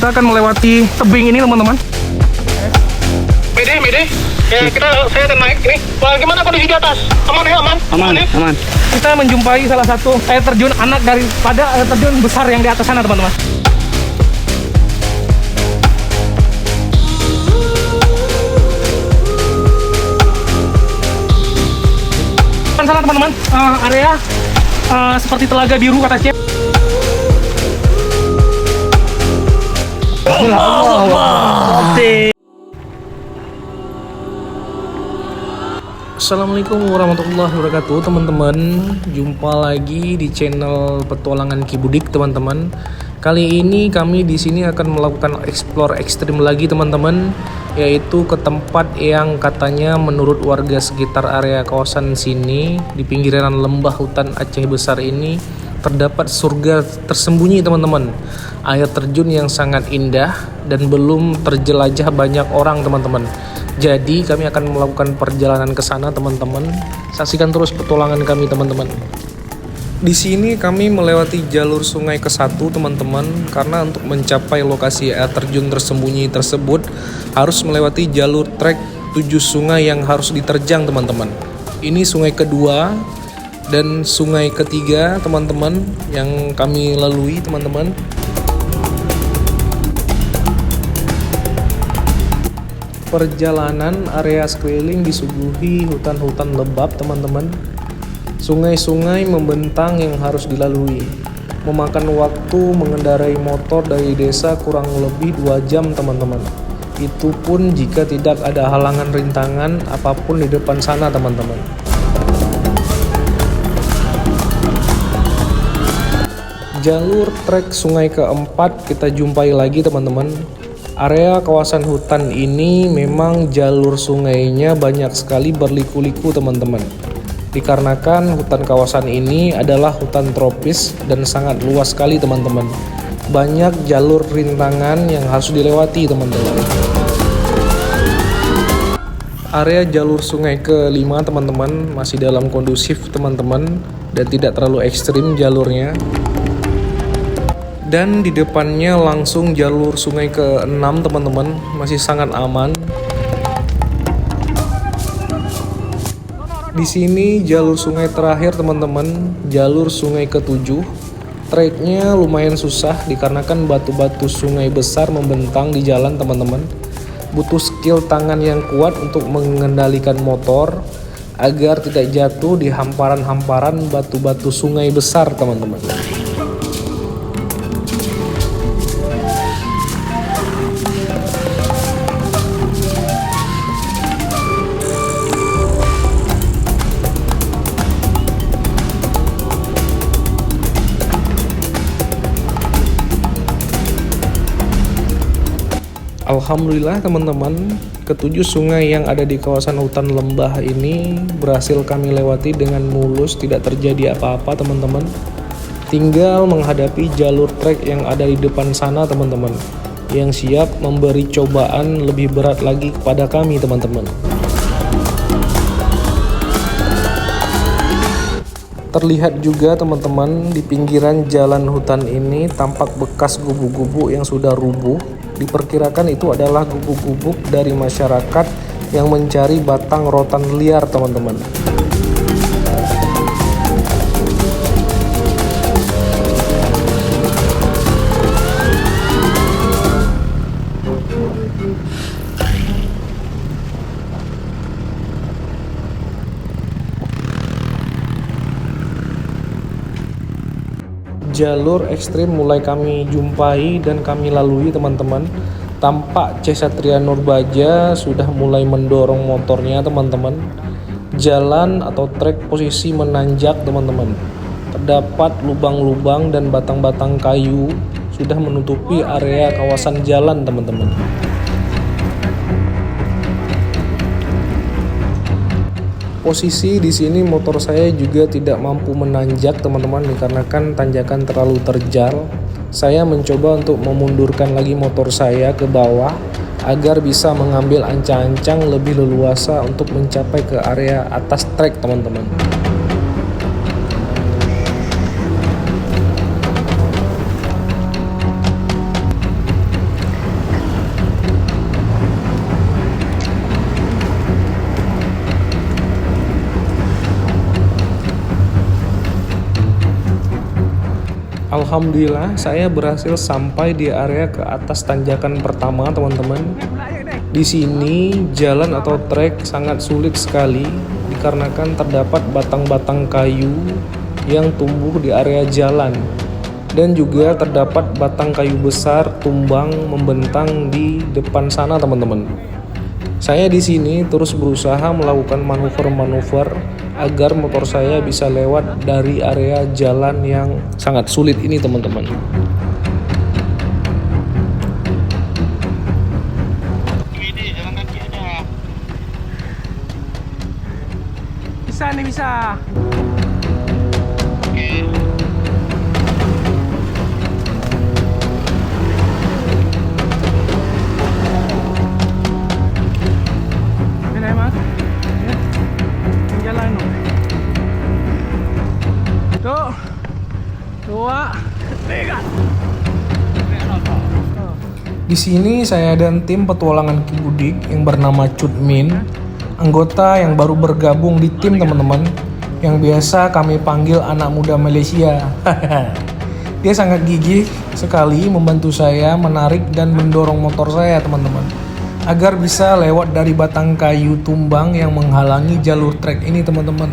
kita akan melewati tebing ini teman-teman. Mede. Ya, saya akan naik ini. Wah, gimana kondisi di atas? Aman ya, aman? Aman. Kita menjumpai salah satu air terjun anak daripada air terjun besar yang di atas sana teman-teman. Sana teman-teman, area seperti telaga biru kata Chef. Assalamualaikum warahmatullahi wabarakatuh teman-teman. Jumpa lagi di channel Petualangan Kibudik teman-teman. Kali ini kami di sini akan melakukan explore ekstrim lagi teman-teman, yaitu ke tempat yang katanya menurut warga sekitar area kawasan sini di pinggiran lembah hutan Aceh Besar ini terdapat surga tersembunyi teman-teman. Air terjun yang sangat indah dan belum terjelajah banyak orang teman-teman. Jadi kami akan melakukan perjalanan ke sana teman-teman. Saksikan terus petualangan kami teman-teman. Di sini kami melewati jalur sungai ke-1 teman-teman, karena untuk mencapai lokasi air terjun tersembunyi tersebut harus melewati jalur trek 7 sungai yang harus diterjang teman-teman. Ini sungai kedua dan sungai ketiga teman-teman yang kami lalui teman-teman. Perjalanan area sekeliling disuguhi hutan-hutan lebat teman-teman. Sungai-sungai membentang yang harus dilalui. Memakan waktu mengendarai motor dari desa kurang lebih 2 jam teman-teman. Itu pun jika tidak ada halangan rintangan apapun di depan sana teman-teman. Jalur trek sungai keempat kita jumpai lagi teman-teman. Area kawasan hutan ini memang jalur sungainya banyak sekali berliku-liku teman-teman. Dikarenakan hutan kawasan ini adalah hutan tropis dan sangat luas sekali teman-teman. Banyak jalur rintangan yang harus dilewati teman-teman. Area jalur sungai ke-5 teman-teman masih dalam kondusif teman-teman dan tidak terlalu ekstrim jalurnya. Dan di depannya langsung jalur sungai ke-6 teman-teman, masih sangat aman. Di sini jalur sungai terakhir teman-teman, jalur sungai ke-7. Treknya lumayan susah dikarenakan batu-batu sungai besar membentang di jalan teman-teman. Butuh skill tangan yang kuat untuk mengendalikan motor agar tidak jatuh di hamparan-hamparan batu-batu sungai besar teman-teman. Alhamdulillah teman-teman, ke-7 sungai yang ada di kawasan hutan lembah ini berhasil kami lewati dengan mulus, tidak terjadi apa-apa teman-teman. Tinggal menghadapi jalur trek yang ada di depan sana teman-teman, yang siap memberi cobaan lebih berat lagi kepada kami teman-teman. Terlihat juga teman-teman di pinggiran jalan hutan ini tampak bekas gubuk-gubuk yang sudah rubuh. Diperkirakan itu adalah gubuk-gubuk dari masyarakat yang mencari batang rotan liar teman-teman. Jalur ekstrim mulai kami jumpai dan kami lalui teman-teman. Tampak C Satria Nurbaja sudah mulai mendorong motornya teman-teman. Jalan atau trek posisi menanjak teman-teman. Terdapat lubang-lubang dan batang-batang kayu sudah menutupi area kawasan jalan teman-teman. Posisi di sini motor saya juga tidak mampu menanjak teman-teman dikarenakan tanjakan terlalu terjal. Saya mencoba untuk memundurkan lagi motor saya ke bawah agar bisa mengambil ancang-ancang lebih leluasa untuk mencapai ke area atas trek teman-teman. Alhamdulillah saya berhasil sampai di area ke atas tanjakan pertama teman-teman. Di sini jalan atau trek sangat sulit sekali dikarenakan terdapat batang-batang kayu yang tumbuh di area jalan dan juga terdapat batang kayu besar tumbang membentang di depan sana teman-teman. Saya di sini terus berusaha melakukan manuver-manuver agar motor saya bisa lewat dari area jalan yang sangat sulit ini teman-teman. Ini jalan kaki aja. Bisa nih, bisa. Oke. Ini mas, jalan tuh, 2, 3. Di sini saya dan tim petualangan Kibudik yang bernama Cut Min, anggota yang baru bergabung di tim teman-teman, yang biasa kami panggil anak muda Malaysia. Dia sangat gigih sekali membantu saya menarik dan mendorong motor saya teman-teman, agar bisa lewat dari batang kayu tumbang yang menghalangi jalur trek ini teman-teman.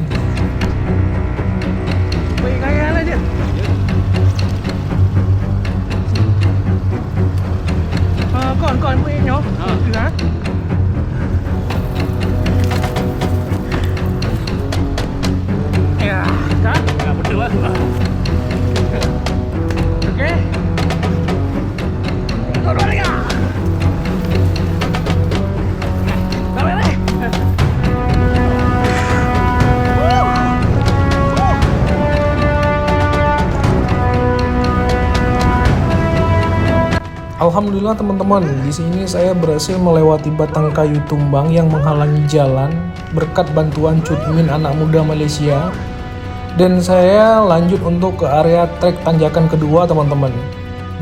Con punya nhóc. Ya, kan? Ya, betul lah. Oke. Turun ya. Alhamdulillah teman-teman, di sini saya berhasil melewati batang kayu tumbang yang menghalangi jalan berkat bantuan Cut Min anak muda Malaysia. Dan saya lanjut untuk ke area trek tanjakan kedua teman-teman.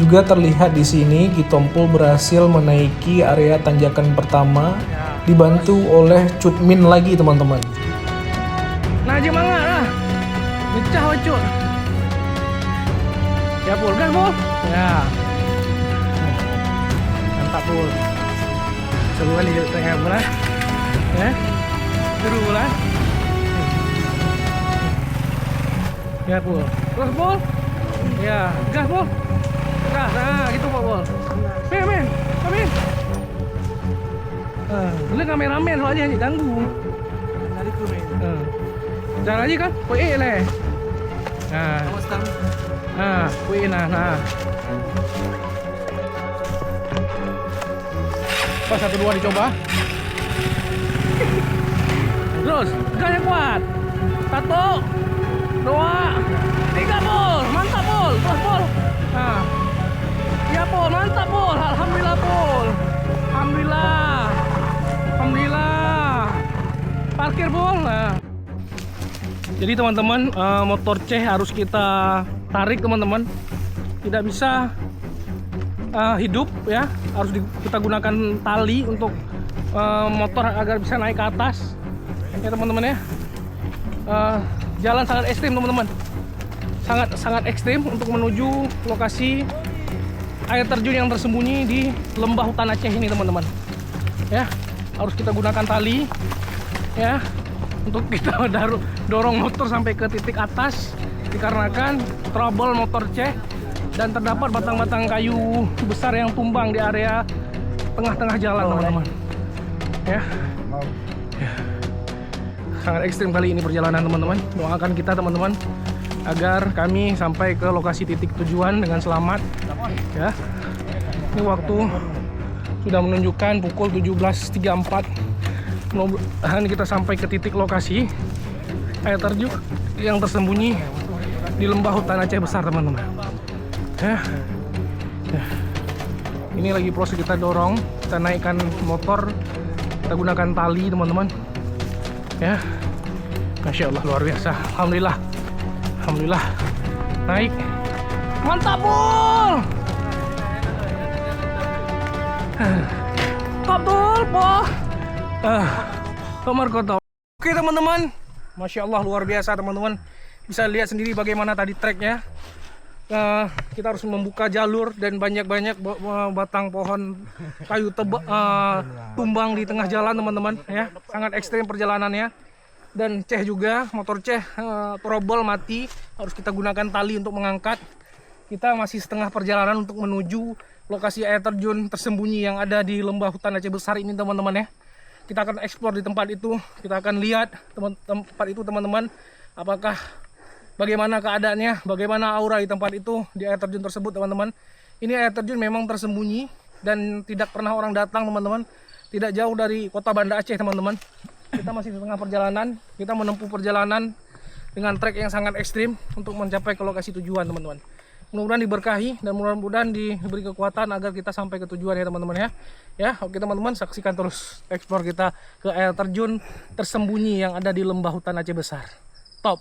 Juga terlihat di sini Kitompul berhasil menaiki area tanjakan pertama dibantu oleh Cut Min lagi teman-teman. Nah, semangat lah. Pecah Cut. Ya Pul, gas Pul. Ya. Mantap Pul. Seru kali tengah bulan. Ya. Seru bulan. Ya Pul. Terus Pul. Ya, gas Pul. Gas. Nah, gitu Pul. Men. Amin. Lu kameramen soalnya ni ganggu. Dari tu men. Jangan lagi kan? Kuih leh. Nah. Nah, kuih nah. Pas 1 2 dicoba. Terus, gasnya kuat. 1 2 3 Pul. Mantap Pul. Terus Pul. Nah. Ya Pul, mantap Pul. Alhamdulillah Pul. Alhamdulillah. Parkir Pul. Nah. Jadi teman-teman, motor C harus kita tarik teman-teman. Tidak bisa hidup ya, harus kita gunakan tali untuk motor agar bisa naik ke atas ya teman-teman ya. Jalan sangat ekstrim teman-teman, sangat ekstrim untuk menuju lokasi air terjun yang tersembunyi di lembah hutan Aceh ini teman-teman ya. Harus kita gunakan tali ya untuk kita dorong motor sampai ke titik atas dikarenakan trouble motor C dan terdapat batang-batang kayu besar yang tumbang di area tengah-tengah jalan teman-teman ya. Sangat ekstrim kali ini perjalanan teman-teman. Doakan kita teman-teman agar kami sampai ke lokasi titik tujuan dengan selamat ya. Ini waktu sudah menunjukkan pukul 17.34. Mudah-mudahan kita sampai ke titik lokasi air terjun yang tersembunyi di lembah hutan Aceh besar teman-teman ya. Ini lagi proses kita dorong, kita naikkan motor, kita gunakan tali teman-teman ya. Masya Allah, luar biasa. Alhamdulillah naik, mantap Pul. Kotul Pul. Nomor kotor. Oke teman-teman, Masya Allah luar biasa teman-teman. Bisa lihat sendiri bagaimana tadi treknya. kita harus membuka jalur dan banyak-banyak batang pohon kayu tumbang di tengah jalan teman-teman ya. Sangat ekstrim perjalanannya. Dan Ceh juga, motor Ceh trouble mati, harus kita gunakan tali untuk mengangkat. Kita masih setengah perjalanan untuk menuju lokasi air terjun tersembunyi yang ada di lembah hutan Aceh Besar ini teman-teman ya. Kita akan eksplor di tempat itu, kita akan lihat tempat itu teman-teman, apakah bagaimana keadaannya, bagaimana aura di tempat itu, di air terjun tersebut teman-teman. Ini air terjun memang tersembunyi dan tidak pernah orang datang teman-teman. Tidak jauh dari kota Banda Aceh teman-teman. Kita masih di tengah perjalanan, kita menempuh perjalanan dengan trek yang sangat ekstrim untuk mencapai ke lokasi tujuan teman-teman. Mudah-mudahan diberkahi dan mudah-mudahan diberi kekuatan agar kita sampai ke tujuan ya teman-teman ya. Ya, oke teman-teman, saksikan terus eksplor kita ke air terjun tersembunyi yang ada di lembah hutan Aceh Besar. Top.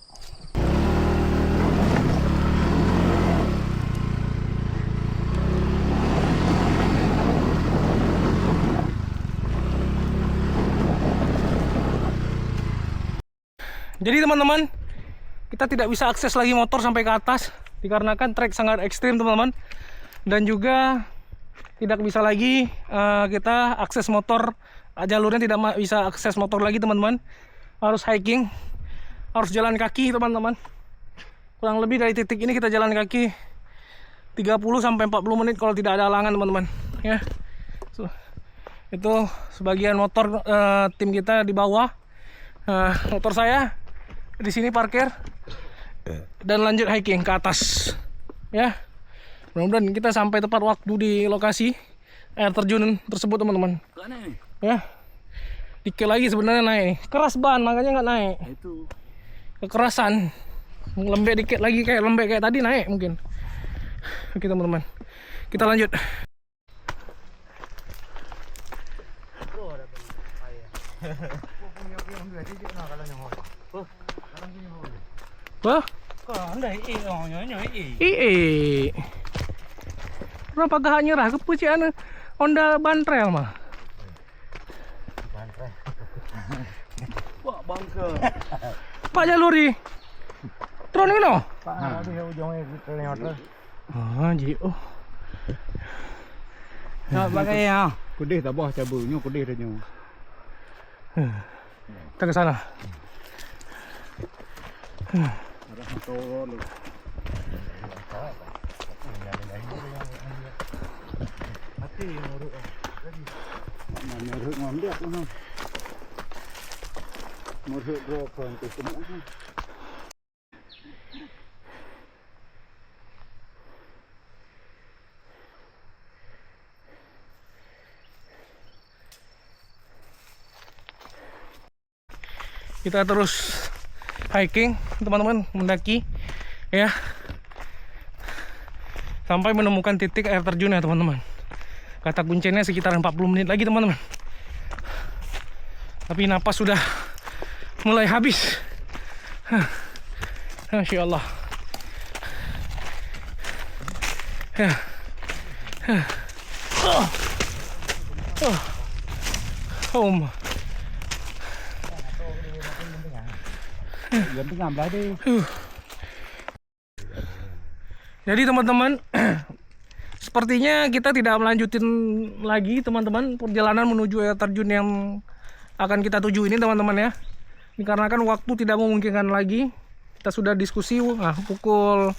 Jadi teman-teman, kita tidak bisa akses lagi motor sampai ke atas dikarenakan trek sangat ekstrim teman-teman. Dan juga tidak bisa lagi kita akses motor, jalurnya tidak bisa akses motor lagi teman-teman. Harus hiking, harus jalan kaki teman-teman. Kurang lebih dari titik ini kita jalan kaki 30 sampai 40 menit kalau tidak ada halangan teman-teman ya. Itu sebagian motor tim kita di bawah. Motor saya di sini parkir dan lanjut hiking ke atas ya. Mudah-mudahan kita sampai tepat waktu di lokasi air terjun tersebut teman-teman ya. Dikit lagi sebenarnya naik, keras ban makanya nggak naik. Itu kekerasan, lembek dikit lagi, kayak lembek kayak tadi naik mungkin. Oke teman-teman, kita lanjut. Wah, berapa gak nyerah ke pucian Honda Bantrail mah. Wah, bangke. Pak jaluri. Tron ini no? Pak ada ujungnya gitu lewat. Ah, ji. Oh. Nak pakai ya. Kudih tak bah cabulnya kudih dia. Kita ke sana. Ada motor. Mati nguruk. Mana nguruk ngambil aku noh. Nguruk dua kan tu semua. Kita terus hiking teman-teman, mendaki ya sampai menemukan titik air terjun ya teman-teman. Kata kuncinya sekitar 40 menit lagi teman-teman. Tapi napas sudah mulai habis. Masya Allah. Jadi teman-teman, sepertinya kita tidak melanjutin lagi teman-teman perjalanan menuju air terjun yang akan kita tuju ini teman-teman ya. Dikarenakan waktu tidak memungkinkan lagi. Kita sudah diskusi pukul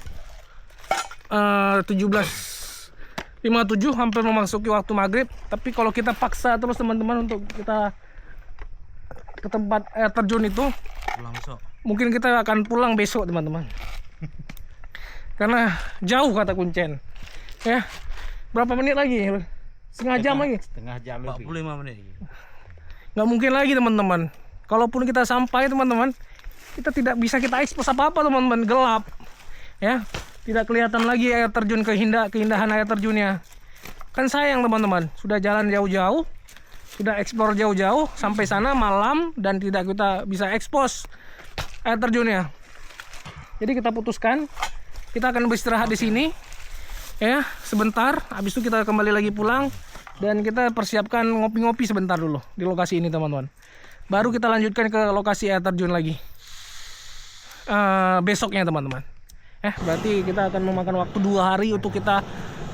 17.57 hampir memasuki waktu maghrib. Tapi kalau kita paksa terus teman-teman untuk kita ke tempat air terjun itu, mungkin kita akan pulang besok teman-teman. Karena jauh kata Kuncen ya. Berapa menit lagi? Setengah jam lagi? Setengah jam 45 menit. Nggak mungkin lagi teman-teman. Kalaupun kita sampai teman-teman, kita tidak bisa kita ekspos apa-apa teman-teman. Gelap ya. Tidak kelihatan lagi air terjun, keindahan air terjunnya. Kan sayang teman-teman. Sudah jalan jauh-jauh, sudah eksplor jauh-jauh, sampai sana malam dan tidak kita bisa ekspos air terjunnya. Jadi kita putuskan kita akan beristirahat di sini ya sebentar. Habis itu kita kembali lagi pulang dan kita persiapkan ngopi-ngopi sebentar dulu di lokasi ini teman-teman. Baru kita lanjutkan ke lokasi air terjun lagi besoknya teman-teman Berarti kita akan memakan waktu 2 hari untuk kita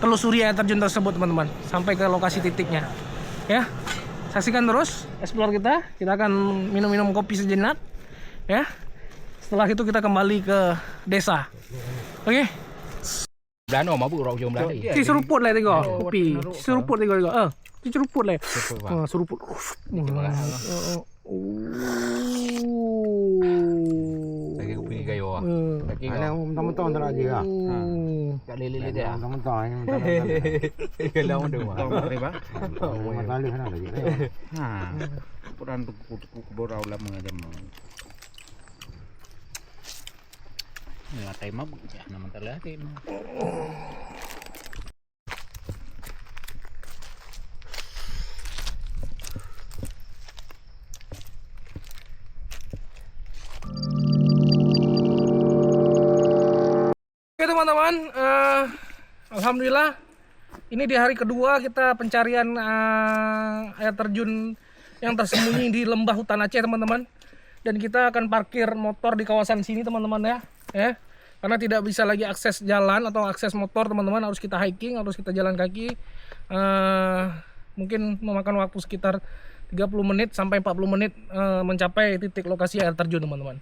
telusuri air terjun tersebut teman-teman, sampai ke lokasi titiknya. Ya, saksikan terus explore kita. Kita akan minum-minum kopi sejenak. Ya, setelah itu kita kembali ke desa. Oke. Belano mabuk rau jom belano. Si seruput lah tengok kopi. Si seruput tengok. Si seruput lah. Seruput. Lagi kopi gayo. Ada mentah-mentah tak lagi lah. Kat lele dia. Mentah-mentah ini mentah-mentah. Kalau ada mah. Terima. Masalah kan ada lagi. Ha. Puran tu borau lama jam. Ya, tay mabuk ya, nama terlati. Oke teman-teman, alhamdulillah ini di hari kedua kita pencarian air terjun yang tersembunyi di lembah hutan Aceh teman-teman. Dan kita akan parkir motor di kawasan sini teman-teman ya, karena tidak bisa lagi akses jalan atau akses motor teman-teman, harus kita hiking, harus kita jalan kaki. Mungkin memakan waktu sekitar 30 menit sampai 40 menit mencapai titik lokasi air terjun teman-teman.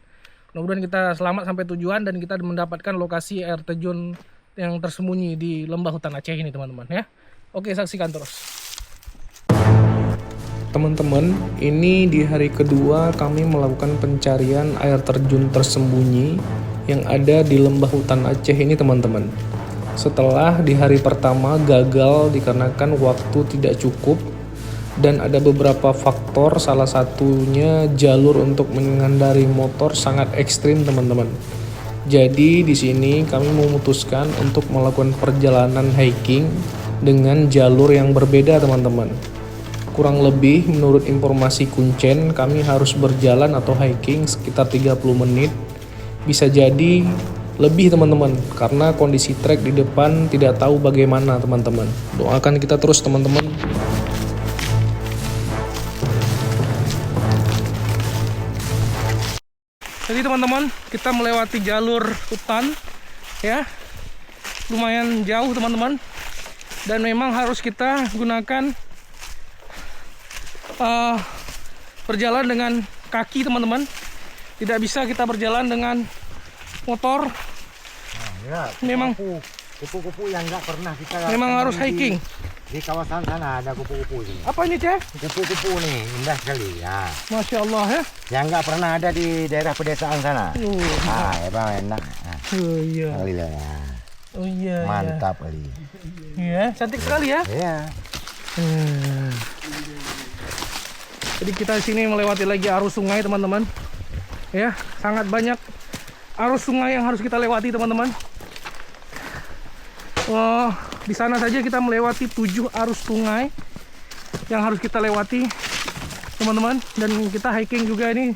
Mudah-mudahan kita selamat sampai tujuan dan kita mendapatkan lokasi air terjun yang tersembunyi di lembah hutan Aceh ini teman-teman ya. Oke, saksikan terus. Teman-teman, ini di hari kedua kami melakukan pencarian air terjun tersembunyi yang ada di lembah hutan Aceh ini teman-teman. Setelah di hari pertama gagal dikarenakan waktu tidak cukup dan ada beberapa faktor, salah satunya jalur untuk mengendari motor sangat ekstrim teman-teman. Jadi di sini kami memutuskan untuk melakukan perjalanan hiking dengan jalur yang berbeda teman-teman. Kurang lebih menurut informasi Kuncen kami harus berjalan atau hiking sekitar 30 menit. Bisa jadi lebih teman-teman, karena kondisi trek di depan tidak tahu bagaimana teman-teman. Doakan kita terus teman-teman. Jadi teman-teman, kita melewati jalur hutan ya, lumayan jauh teman-teman, dan memang harus kita gunakan berjalan dengan kaki teman-teman. Tidak bisa kita berjalan dengan motor. Ya, Memang kupu-kupu yang enggak pernah kita. memang harus hiking. Di kawasan sana ada kupu-kupu ini. Apa ini Ceh? Kupu-kupu nih indah sekali ya. Masya Allah ya. Yang enggak pernah ada di daerah pedesaan sana. Ya bang, enak. Oh iya. Alhamdulillah ya. Oh iya. Mantap kali. Iya, cantik sekali ya. Iya. Jadi kita di sini melewati lagi arus sungai teman-teman. Ya, sangat banyak arus sungai yang harus kita lewati teman-teman. Di sana saja kita melewati 7 arus sungai yang harus kita lewati teman-teman. Dan kita hiking juga ini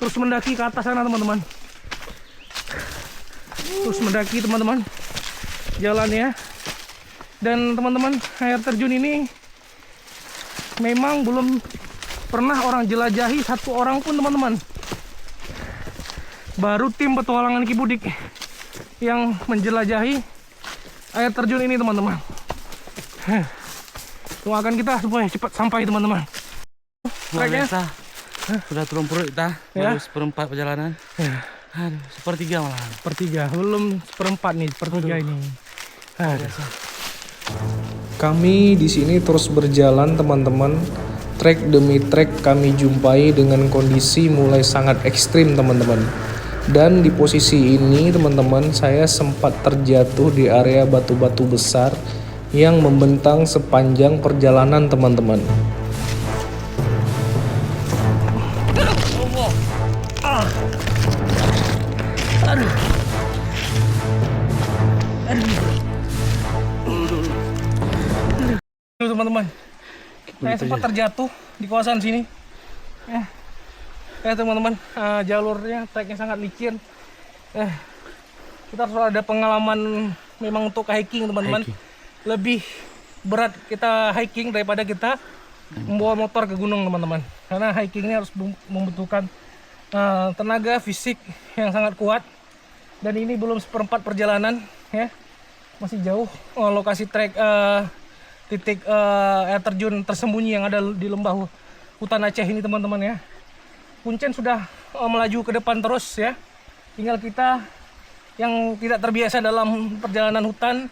terus mendaki ke atas sana teman-teman. Terus mendaki teman-teman jalannya. Dan teman-teman, air terjun ini memang belum pernah orang jelajahi satu orang pun teman-teman. Baru tim petualangan Kibudik yang menjelajahi air terjun ini teman-teman. Doakan kita supaya cepat sampai teman-teman. Luar biasa. Sudah turun perut kita, Ya. baru seperempat perjalanan. Aduh, sepertiga malah. Sepertiga, belum seperempat nih, sepertiga ini. Kami di sini terus berjalan teman-teman. Trek demi trek kami jumpai dengan kondisi mulai sangat ekstrim teman-teman. Dan di posisi ini teman-teman, saya sempat terjatuh di area batu-batu besar yang membentang sepanjang perjalanan teman-teman. Teman-teman, saya sempat terjatuh di kawasan sini. Ya teman-teman, jalurnya treknya sangat licin. Kita harus ada pengalaman memang untuk hiking teman-teman. Lebih berat kita hiking daripada kita membawa motor ke gunung teman-teman. Karena hiking ini harus membutuhkan tenaga fisik yang sangat kuat. Dan ini belum seperempat perjalanan ya, masih jauh. Lokasi trek titik air terjun tersembunyi yang ada di lembah hutan Aceh ini teman-teman ya. Kuncen sudah melaju ke depan terus ya. Tinggal kita yang tidak terbiasa dalam perjalanan hutan,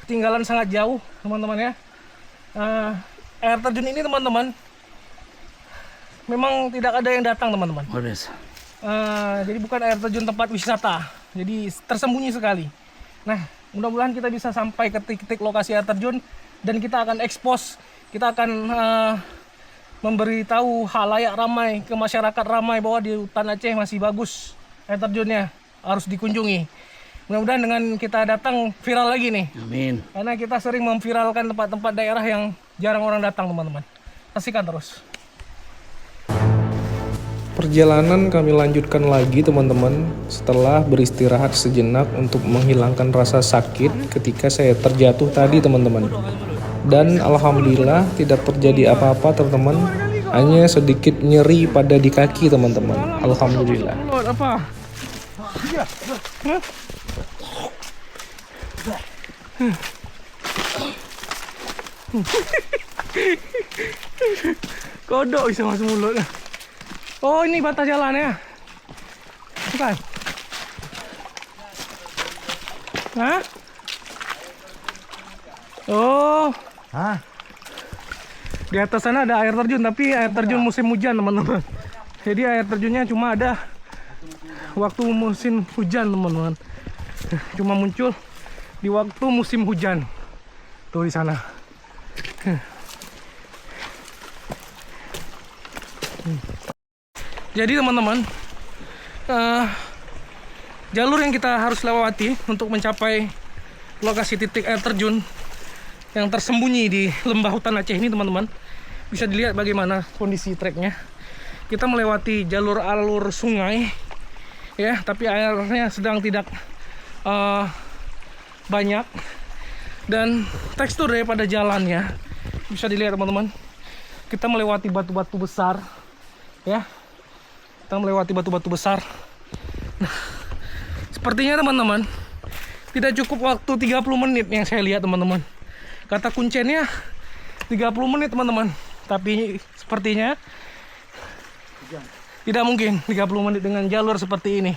ketinggalan sangat jauh teman-teman ya. Air terjun ini teman-teman memang tidak ada yang datang teman-teman. Jadi bukan air terjun tempat wisata, jadi tersembunyi sekali. Nah, mudah-mudahan kita bisa sampai ke titik lokasi air terjun dan kita akan expose, kita akan memberitahu halayak ramai, ke masyarakat ramai bahwa di hutan Aceh masih bagus air terjunnya, harus dikunjungi. Mudah-mudahan dengan kita datang viral lagi nih. Amin. Karena kita sering memviralkan tempat-tempat daerah yang jarang orang datang teman-teman. Saksikan terus. Perjalanan kami lanjutkan lagi teman-teman setelah beristirahat sejenak untuk menghilangkan rasa sakit ketika saya terjatuh tadi teman-teman. Dan alhamdulillah tidak terjadi apa-apa teman-teman, hanya sedikit nyeri pada di kaki teman-teman. Alhamdulillah. Apa? Kodok bisa masuk mulut. Oh, ini batas jalan ya? Bukan? Hah? Oh. Hah? Di atas sana ada air terjun, tapi air terjun musim hujan teman-teman. Jadi air terjunnya cuma ada waktu musim hujan teman-teman. Cuma muncul di waktu musim hujan. Tuh di sana. Jadi teman-teman, jalur yang kita harus lewati untuk mencapai lokasi titik air terjun yang tersembunyi di lembah hutan Aceh ini teman-teman, bisa dilihat bagaimana kondisi treknya. Kita melewati jalur alur sungai ya, tapi airnya sedang tidak banyak, dan tekstur daripada jalannya bisa dilihat teman-teman. Kita melewati batu-batu besar ya, kita melewati batu-batu besar. Nah, sepertinya teman-teman tidak cukup waktu 30 menit yang saya lihat teman-teman. Kata kuncennya 30 menit teman-teman, tapi sepertinya tidak mungkin 30 menit dengan jalur seperti ini.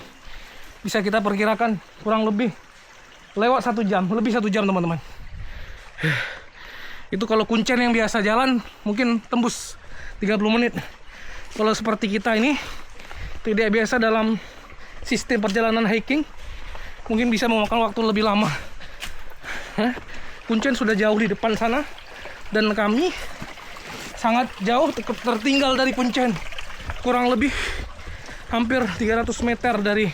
Bisa kita perkirakan kurang lebih lewat 1 jam, lebih 1 jam teman-teman. Itu kalau kuncen yang biasa jalan mungkin tembus 30 menit. Kalau seperti kita ini tidak biasa dalam sistem perjalanan hiking, mungkin bisa memakan waktu lebih lama. Kuncen sudah jauh di depan sana, dan kami sangat jauh tertinggal dari Kuncen. Kurang lebih hampir 300 meter dari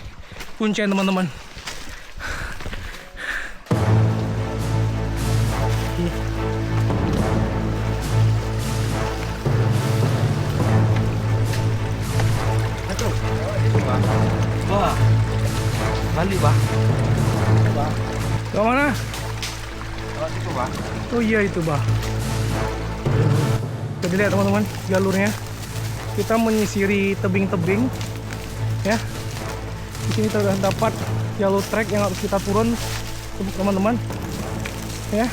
Kuncen teman-teman. Wah, balik bah. Ke mana? Itu bah. Oh iya itu bah. Jadi lihat teman-teman jalurnya. Kita menyisiri tebing-tebing, ya. Di sini terdapat jalur trek yang harus kita turun, teman-teman. Ya,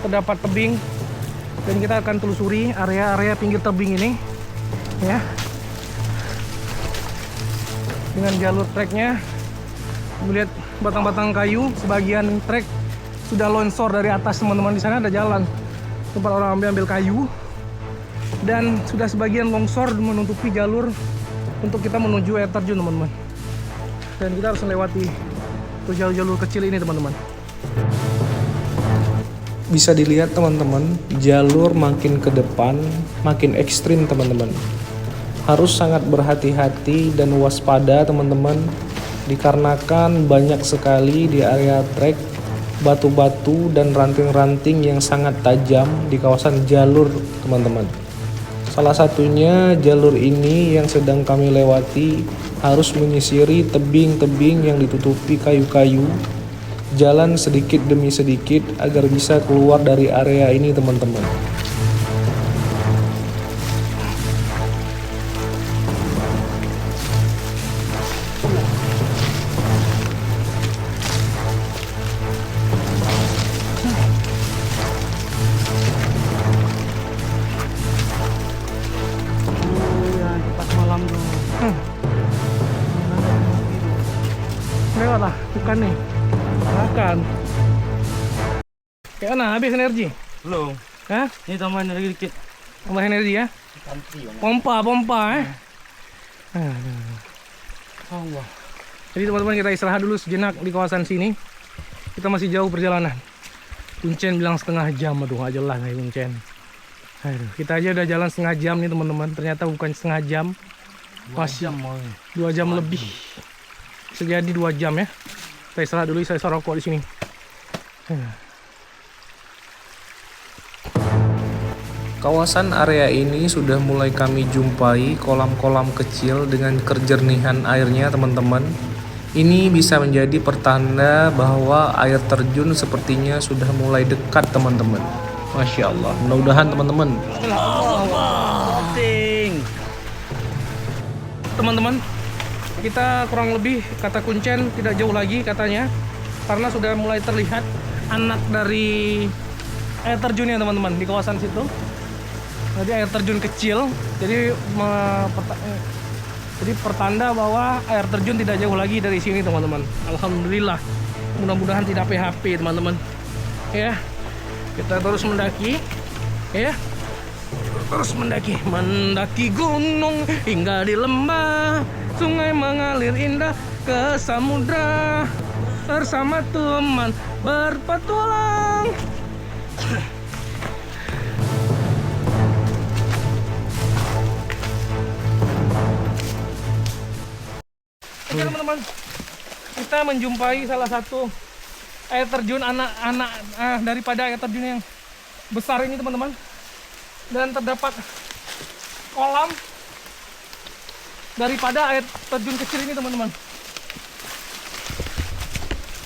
terdapat tebing, dan kita akan telusuri area-area pinggir tebing ini, ya. Dengan jalur treknya, melihat batang-batang kayu, sebagian trek sudah longsor dari atas teman-teman. Di sana ada jalan tempat orang ambil kayu, dan sudah sebagian longsor menutupi jalur untuk kita menuju air terjun teman-teman. Dan kita harus melewati jalur-jalur kecil ini teman-teman. Bisa dilihat teman-teman, jalur makin ke depan makin ekstrim teman-teman. Harus sangat berhati-hati dan waspada teman-teman, dikarenakan banyak sekali di area trek batu-batu dan ranting-ranting yang sangat tajam di kawasan jalur teman-teman. Salah satunya jalur ini yang sedang kami lewati harus menyisiri tebing-tebing yang ditutupi kayu-kayu, jalan sedikit demi sedikit agar bisa keluar dari area ini teman-teman. Lewat lah, bukan nih. Makan. Kayak mana? Habis energi? Belum. Hah? Ini tambahin lagi dikit. Tambah energi ya? Pompa Allah. Jadi teman-teman kita istirahat dulu sejenak di kawasan sini. Kita masih jauh perjalanan. Kuncen bilang setengah jam, aduh gak jelas nih Kuncen. Aduh, kita aja udah jalan setengah jam nih teman-teman. Ternyata bukan setengah jam, masih 2 jam lebih. Sejadi 2 jam ya. Kita istirahat dulu, saya rokok di sini. Kawasan area ini sudah mulai kami jumpai kolam-kolam kecil dengan kejernihan airnya teman-teman. Ini bisa menjadi pertanda bahwa air terjun sepertinya sudah mulai dekat teman-teman. Masya Allah, mudah-mudahan teman-teman. Teman-teman, kita kurang lebih kata Kuncen tidak jauh lagi katanya, karena sudah mulai terlihat anak dari air terjunnya teman-teman di kawasan situ. Jadi air terjun kecil, jadi pertanda bahwa air terjun tidak jauh lagi dari sini teman-teman. Alhamdulillah, mudah-mudahan tidak PHP teman-teman. Ya, kita terus mendaki, ya, terus mendaki gunung hingga di lembah, sungai mengalir indah ke samudra, bersama teman berpetualang. Oke teman-teman, kita menjumpai salah satu air terjun anak-anak daripada air terjun yang besar ini teman-teman, dan terdapat kolam daripada air terjun kecil ini teman-teman.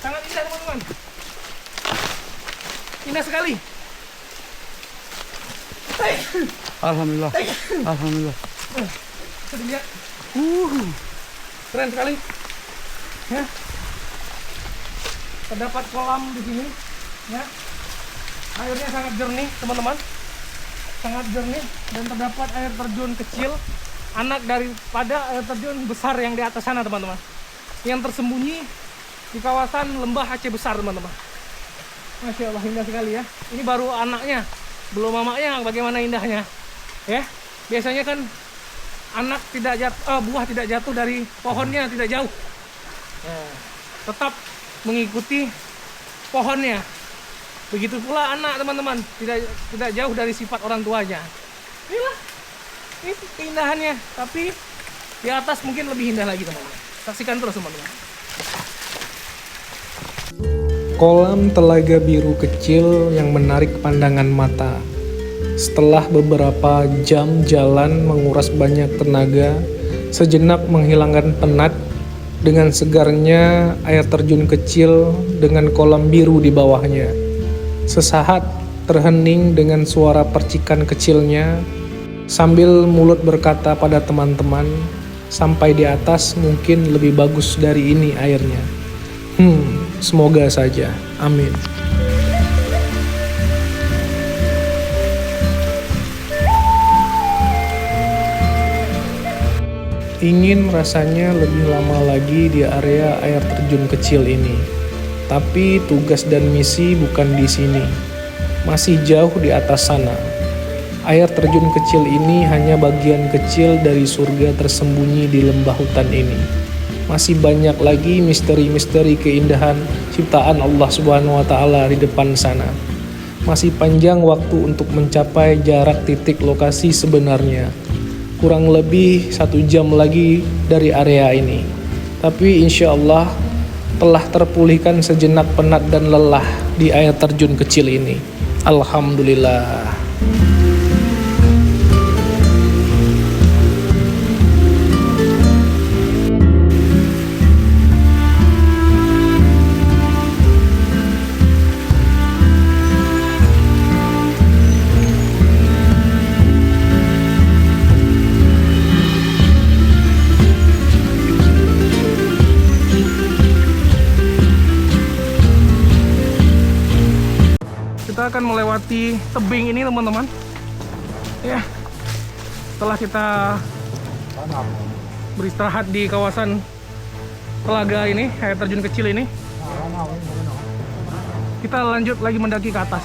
Sangat indah teman-teman, indah sekali. Alhamdulillah. Alhamdulillah. Bisa dilihat, keren sekali. Ya, terdapat kolam di sini. Ya, airnya sangat jernih teman-teman, sangat jernih, dan terdapat air terjun kecil anak daripada air terjun besar yang di atas sana teman-teman, yang tersembunyi di kawasan lembah Aceh Besar teman-teman. Masya Allah, indah sekali ya. Ini baru anaknya, belum mamanya. Bagaimana indahnya ya. Biasanya kan anak tidak jatuh, buah tidak jatuh dari pohonnya tidak jauh, tetap mengikuti pohonnya. Begitu pula anak teman-teman, tidak jauh dari sifat orang tuanya. Inilah, ini keindahannya, tapi di atas mungkin lebih indah lagi teman-teman. Saksikan terus teman-teman. Kolam telaga biru kecil yang menarik pandangan mata. Setelah beberapa jam jalan menguras banyak tenaga, sejenak menghilangkan penat dengan segarnya air terjun kecil dengan kolam biru di bawahnya. Sesaat terhening dengan suara percikan kecilnya, sambil mulut berkata pada teman-teman, sampai di atas mungkin lebih bagus dari ini airnya. Semoga saja. Amin. Ingin rasanya lebih lama lagi di area air terjun kecil ini. Tapi tugas dan misi bukan di sini. Masih jauh di atas sana. Air terjun kecil ini hanya bagian kecil dari surga tersembunyi di lembah hutan ini. Masih banyak lagi misteri-misteri keindahan ciptaan Allah Subhanahu wa taala di depan sana. Masih panjang waktu untuk mencapai jarak titik lokasi sebenarnya. Kurang lebih 1 jam lagi dari area ini. Tapi insya Allah telah terpulihkan sejenak penat dan lelah di air terjun kecil ini. Alhamdulillah. Kita akan melewati tebing ini teman-teman. Ya, setelah kita beristirahat di kawasan telaga ini, air terjun kecil ini. Kita lanjut lagi mendaki ke atas.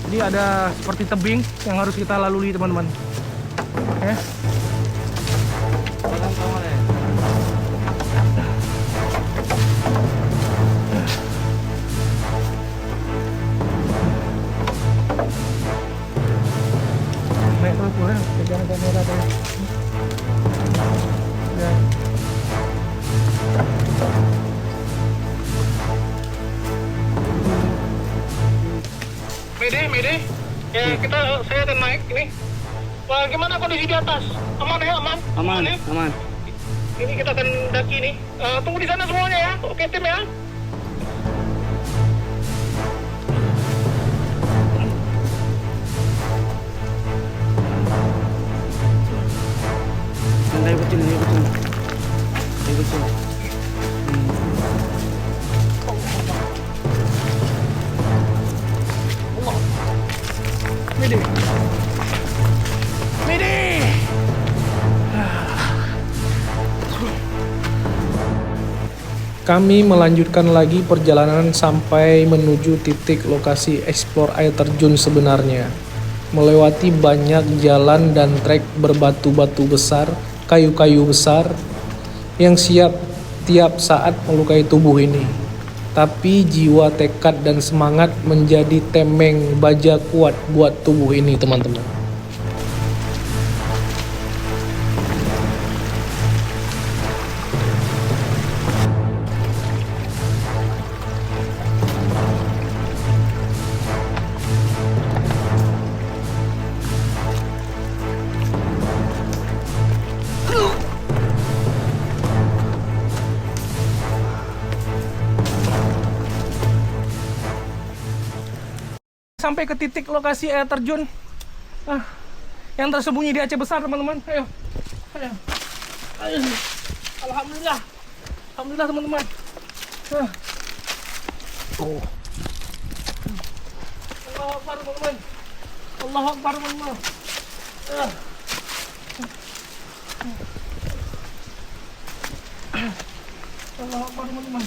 Jadi ada seperti tebing yang harus kita lalui teman-teman. Ya. Naik terus boleh, pegang kamera deh. Ya. Mede. Ya saya akan naik ini. Wah, gimana kondisi di atas? Aman ya, aman? Aman, ya? aman. Ini kita akan daki nih. Tunggu di sana semuanya ya. Oke tim ya. Santai kecil, kecil. Mede. Mede. Kami melanjutkan lagi perjalanan sampai menuju titik lokasi eksplor air terjun sebenarnya. Melewati banyak jalan dan trek berbatu-batu besar, kayu-kayu besar yang siap tiap saat melukai tubuh ini. Tapi jiwa, tekad, dan semangat menjadi temeng baja kuat buat tubuh ini, teman-teman. Sampai ke titik lokasi air terjun yang tersembunyi di Aceh Besar, teman-teman. Ayo. Alhamdulillah teman-teman. Allahu Akbar teman-teman. Allahu Akbar teman-teman. Allahu Akbar teman-teman.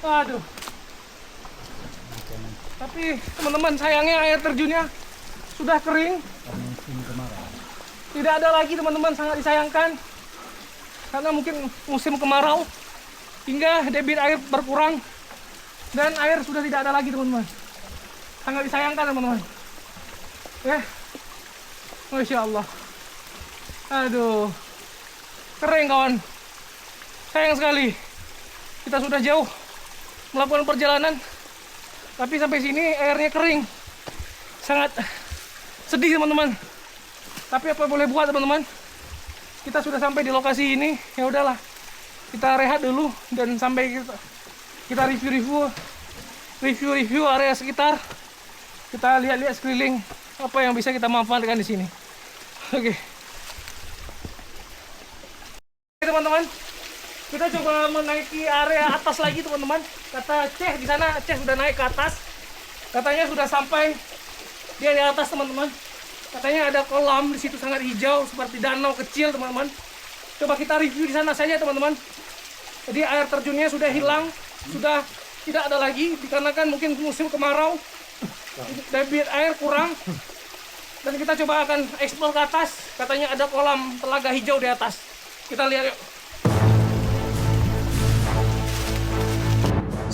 Aduh. Tapi teman-teman, sayangnya air terjunnya sudah kering. Tidak ada lagi teman-teman, sangat disayangkan. Karena mungkin musim kemarau hingga debit air berkurang dan air sudah tidak ada lagi teman-teman. Sangat disayangkan teman-teman. Ya. Masya Allah. Aduh. Kering kawan. Sayang sekali. Kita sudah jauh melakukan perjalanan, tapi sampai sini airnya kering. Sangat sedih teman-teman. Tapi apa boleh buat teman-teman? Kita sudah sampai di lokasi ini, ya udahlah. Kita rehat dulu dan sampai kita review area sekitar. Kita lihat-lihat sekeliling apa yang bisa kita manfaatkan di sini. Oke. Teman-teman, kita coba menaiki area atas lagi teman-teman. Kata Ceh di sana, Ceh sudah naik ke atas. Katanya sudah sampai dia di atas teman-teman. Katanya ada kolam di situ sangat hijau seperti danau kecil teman-teman. Coba kita review di sana saja teman-teman. Jadi air terjunnya sudah hilang, sudah tidak ada lagi dikarenakan mungkin musim kemarau. Debit air kurang. Dan kita coba akan eksplor ke atas. Katanya ada kolam telaga hijau di atas. Kita lihat yuk.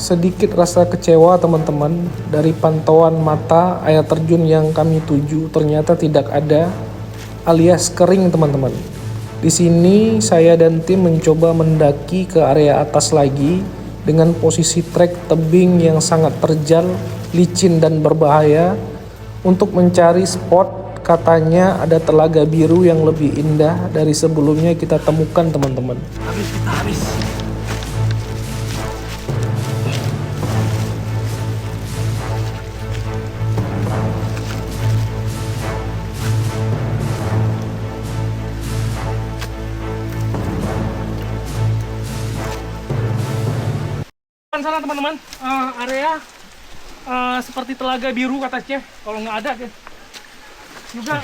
Sedikit rasa kecewa teman-teman, dari pantauan mata air terjun yang kami tuju ternyata tidak ada, alias kering teman-teman. Di sini saya dan tim mencoba mendaki ke area atas lagi dengan posisi trek tebing yang sangat terjal, licin dan berbahaya untuk mencari spot. Katanya ada telaga biru yang lebih indah dari sebelumnya kita temukan teman-teman. Habis. Sana teman-teman, area seperti telaga biru katanya. Kalau nggak ada juga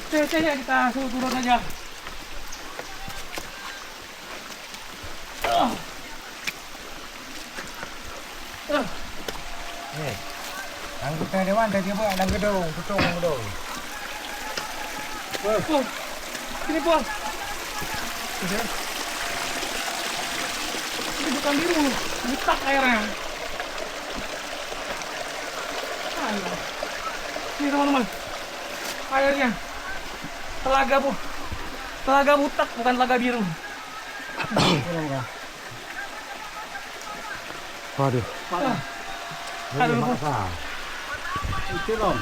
C-nya kita suruh turun aja. Ang kita dewan tadi buat dalam gedung, gedung. Pol, sini Pol. Ini bukan biru, butak airnya. Ayo. Ini teman-teman, airnya telaga butak, bukan telaga biru. Waduh. Aduh, Pol. Itu dong.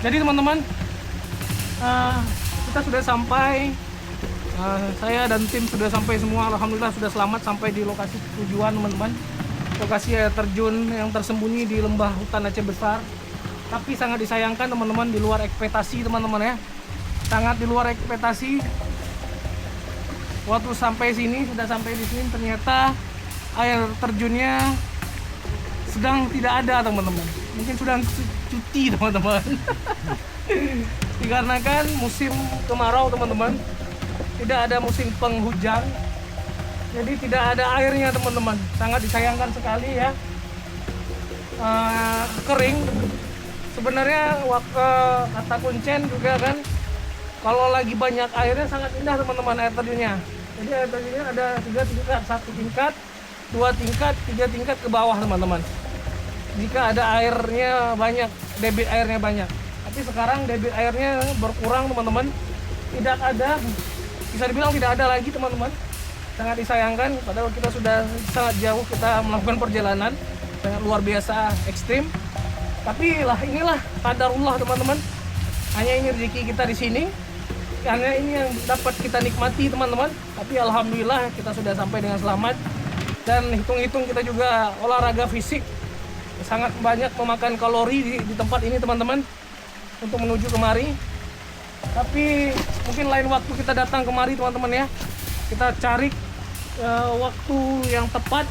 Jadi teman-teman, kita sudah sampai. Saya dan tim sudah sampai semua. Alhamdulillah sudah selamat sampai di lokasi tujuan teman-teman. Lokasi air terjun yang tersembunyi di lembah hutan Aceh Besar. Tapi sangat disayangkan teman-teman, di luar ekspektasi teman-teman ya. Sangat di luar ekspektasi. Waktu sampai sini, sudah sampai di sini, ternyata air terjunnya sedang tidak ada teman-teman. Mungkin sudah cuti teman-teman. Dikarenakan musim kemarau teman-teman, tidak ada musim penghujan, jadi tidak ada airnya teman-teman. Sangat disayangkan sekali ya. Kering. Sebenarnya kata Kuncen juga kan, kalau lagi banyak airnya sangat indah teman-teman air terjunnya. Jadi air terjunnya ada 3 tingkat, 1 tingkat, 2 tingkat, 3 tingkat ke bawah teman-teman. Jika ada airnya banyak, debit airnya banyak. Tapi sekarang debit airnya berkurang teman-teman. Tidak ada, bisa dibilang tidak ada lagi teman-teman. Sangat disayangkan, padahal kita sudah sangat jauh kita melakukan perjalanan. Sangat luar biasa, ekstrim. Tapi inilah qadarullah teman-teman. Hanya ini rezeki kita di sini. Hanya ini yang dapat kita nikmati teman-teman. Tapi alhamdulillah kita sudah sampai dengan selamat. Dan hitung-hitung kita juga olahraga fisik. Sangat banyak memakan kalori di tempat ini teman-teman untuk menuju kemari. Tapi mungkin lain waktu kita datang kemari teman-teman ya. Kita cari waktu yang tepat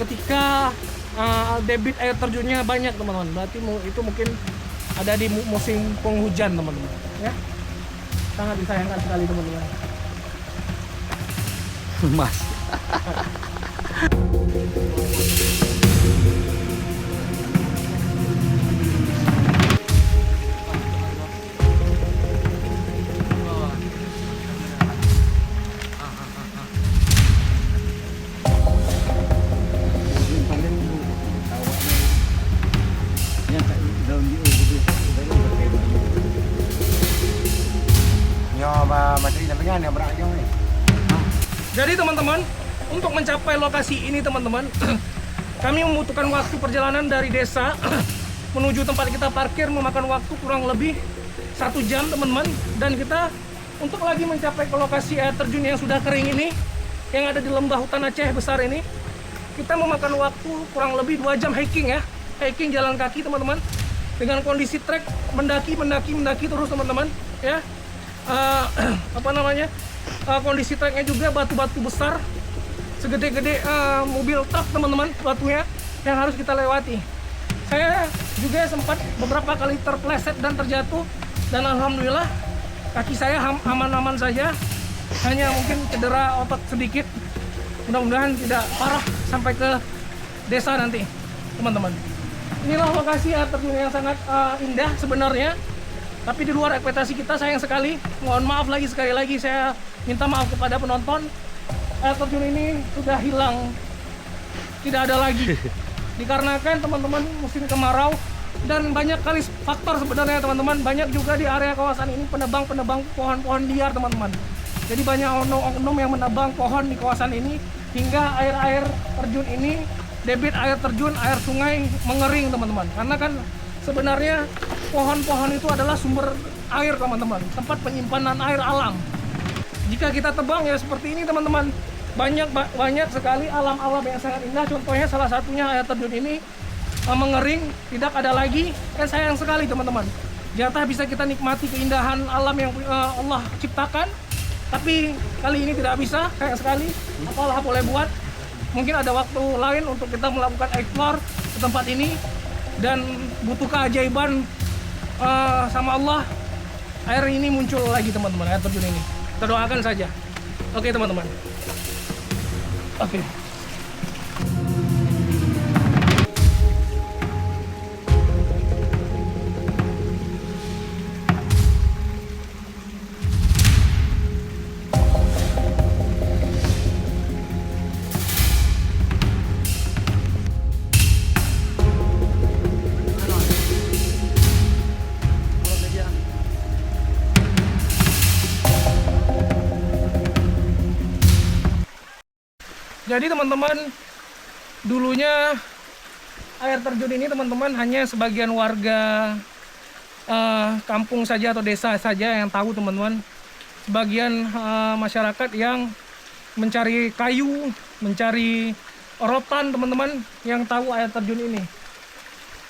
ketika debit air terjunnya banyak teman-teman. Berarti itu mungkin ada di musim penghujan teman-teman ya. Sangat disayangkan sekali teman-teman. Mas. Jadi teman-teman, untuk mencapai lokasi ini teman-teman, kami membutuhkan waktu perjalanan dari desa menuju tempat kita parkir memakan waktu kurang lebih 1 jam teman-teman. Dan kita untuk lagi mencapai ke lokasi air terjun yang sudah kering ini, yang ada di lembah hutan Aceh Besar ini, kita memakan waktu kurang lebih 2 jam hiking ya. Hiking jalan kaki teman-teman, dengan kondisi trek mendaki terus teman-teman ya. Kondisi treknya juga batu-batu besar segede-gede mobil truk teman-teman, batunya yang harus kita lewati. Saya juga sempat beberapa kali terpleset dan terjatuh, dan alhamdulillah kaki saya aman-aman saja, hanya mungkin cedera otot sedikit. Mudah-mudahan tidak parah sampai ke desa nanti teman-teman. Inilah lokasi air terjun yang sangat indah sebenarnya, tapi di luar ekspektasi kita, sayang sekali. Mohon maaf lagi, sekali lagi saya minta maaf kepada penonton. Air terjun ini sudah hilang, tidak ada lagi. Dikarenakan teman-teman musim kemarau, dan banyak kali faktor sebenarnya teman-teman. Banyak juga di area kawasan ini penebang pohon-pohon liar teman-teman. Jadi banyak oknum yang menebang pohon di kawasan ini, hingga air terjun ini, debit air terjun, air sungai mengering teman-teman. Karena kan sebenarnya pohon-pohon itu adalah sumber air teman-teman, tempat penyimpanan air alam. Jika kita tebang ya seperti ini teman-teman, banyak sekali alam-alam yang sangat indah. Contohnya salah satunya air terjun ini mengering, tidak ada lagi. Kan sayang sekali teman-teman. Jatah bisa kita nikmati keindahan alam yang Allah ciptakan, tapi kali ini tidak bisa, sayang sekali. Apalah boleh buat. Mungkin ada waktu lain untuk kita melakukan explore ke tempat ini, dan butuh keajaiban sama Allah, air ini muncul lagi teman-teman, air terjun ini. Kita doakan saja. Oke teman-teman. Oke. Jadi teman-teman, dulunya air terjun ini teman-teman hanya sebagian warga kampung saja atau desa saja yang tahu teman-teman. Sebagian masyarakat yang mencari kayu, mencari rotan teman-teman yang tahu air terjun ini.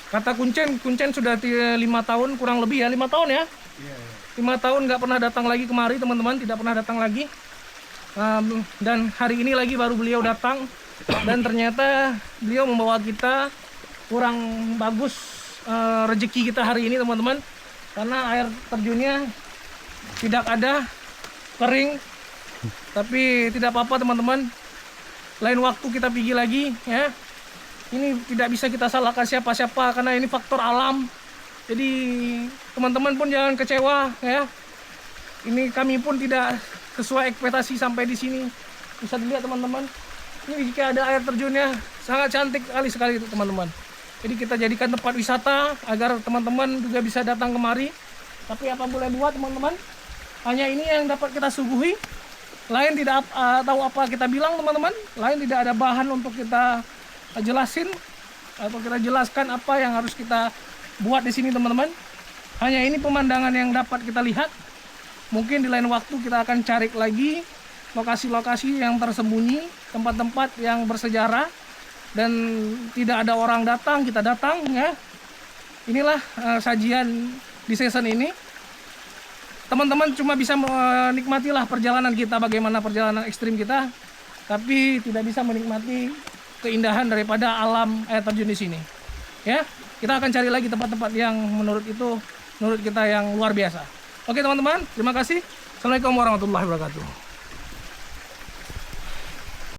Kata Kuncen sudah 5 tahun kurang lebih ya, 5 tahun ya? 5 tahun nggak pernah datang lagi kemari teman-teman, tidak pernah datang lagi. Dan hari ini lagi baru beliau datang, dan ternyata beliau membawa kita kurang bagus rezeki kita hari ini teman-teman, karena air terjunnya tidak ada, kering. Tapi tidak apa-apa teman-teman, lain waktu kita pergi lagi ya. Ini tidak bisa kita salahkan siapa-siapa karena ini faktor alam. Jadi teman-teman pun jangan kecewa ya. Ini kami pun tidak sesuai ekspektasi sampai di sini. Bisa dilihat teman-teman, ini jika ada air terjunnya sangat cantik sekali teman-teman. Jadi kita jadikan tempat wisata agar teman-teman juga bisa datang kemari. Tapi apa boleh buat teman-teman, hanya ini yang dapat kita suguhi. Lain tidak tahu apa kita bilang teman-teman. Lain tidak ada bahan untuk kita jelasin atau kita jelaskan apa yang harus kita buat di sini teman-teman. Hanya ini pemandangan yang dapat kita lihat. Mungkin di lain waktu kita akan cari lagi lokasi-lokasi yang tersembunyi, tempat-tempat yang bersejarah dan tidak ada orang datang, kita datang ya. Inilah sajian di season ini. Teman-teman cuma bisa menikmatilah perjalanan kita, bagaimana perjalanan ekstrim kita, tapi tidak bisa menikmati keindahan daripada alam air terjun di sini. Ya, kita akan cari lagi tempat-tempat yang menurut kita yang luar biasa. Oke teman-teman, terima kasih. Assalamualaikum warahmatullahi wabarakatuh.